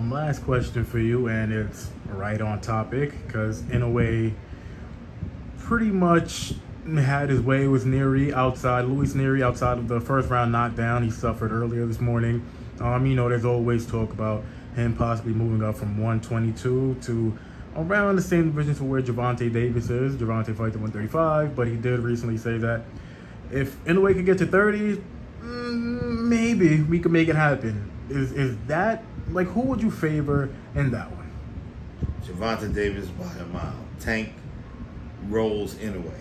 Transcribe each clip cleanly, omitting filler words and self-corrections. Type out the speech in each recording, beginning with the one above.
Last question for you, and it's right on topic, because Inoue pretty much had his way with Nery outside of the first round knockdown he suffered earlier this morning. You know, there's always talk about him possibly moving up from 122 to around the same division to where Gervonta Davis is. Gervonta fights at 135, but he did recently say that if Inoue could get to 30, maybe we could make it happen. Is that, like, who would you favor in that one? Gervonta Davis by a mile. Tank rolls Inoue.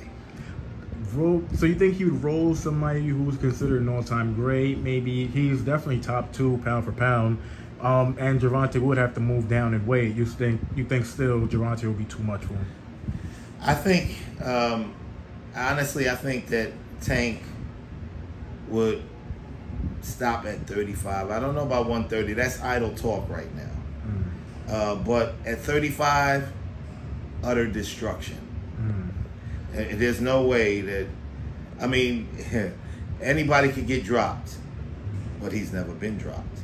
So you think he would roll somebody who's considered an all-time great? Maybe he's definitely top 2 pound for pound. And Gervonta would have to move down in weight. You think still Gervonta will be too much for him? I think, honestly, I think that Tank would stop at 35. I don't know about 130. That's idle talk right now. But at 35, utter destruction. There's no way that, I mean, anybody could get dropped, but he's never been dropped.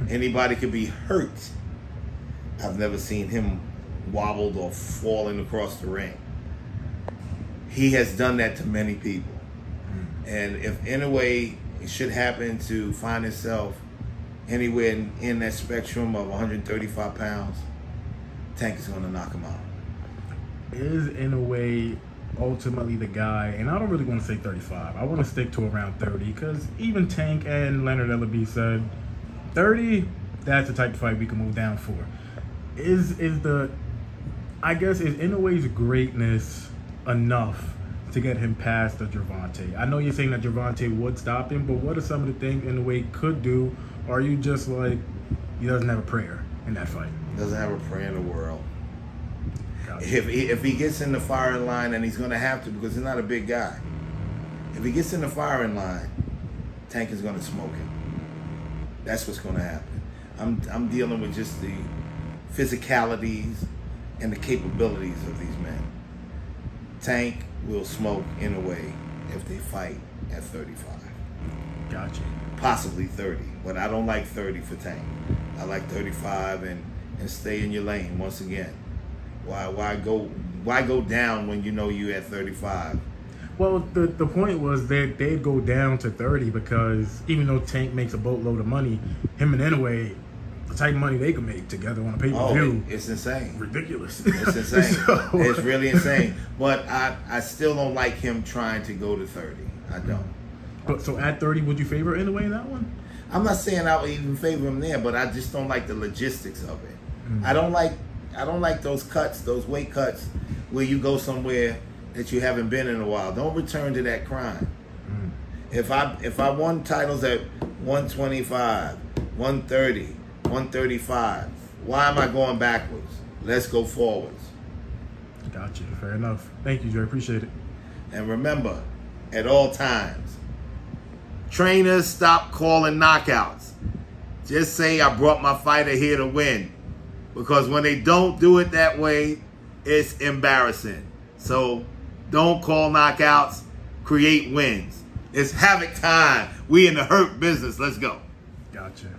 Anybody could be hurt. I've never seen him wobbled or falling across the ring. He has done that to many people. And if Inoue should happen to find himself anywhere in that spectrum of 135 pounds, Tank is going to knock him out. Is Inoue ultimately the guy, and I don't really want to say 35. I want to stick to around 30, because even Tank and Leonard Ellaby said 30, that's the type of fight we can move down for. Is Inoue's greatness enough to get him past the Gervonta? I know you're saying that Gervonta would stop him, but what are some of the things Inoue could do? Or are you just like, he doesn't have a prayer in that fight? Doesn't have a prayer in the world. Gotcha. If he gets in the firing line, and he's going to have to, because he's not a big guy. If he gets in the firing line, Tank is going to smoke him. That's what's going to happen. I'm dealing with just the physicalities and the capabilities of these men. Tank will smoke Inoue if they fight at 35. Gotcha. Possibly 30, but I don't like 30 for Tank. I like 35 and stay in your lane once again. Why go down when you know you at 35? Well, the point was that they'd go down to 30 because even though Tank makes a boatload of money, him and Inoue, the type of money they can make together on a pay-per-view, it's insane. Ridiculous. It's insane. It's really insane. But I still don't like him trying to go to 30. I don't. But so at 30, would you favor Inoue in that one? I'm not saying I would even favor him there, but I just don't like the logistics of it. I don't like those cuts, those weight cuts, where you go somewhere that you haven't been in a while. Don't return to that crime. If I won titles at 125, 130, 135, why am I going backwards? Let's go forwards. Gotcha. Fair enough. Thank you, Joe. Appreciate it. And remember, at all times, trainers, stop calling knockouts. Just say I brought my fighter here to win. Because when they don't do it that way, it's embarrassing. So don't call knockouts, create wins. It's havoc time. We in the hurt business. Let's go. Gotcha.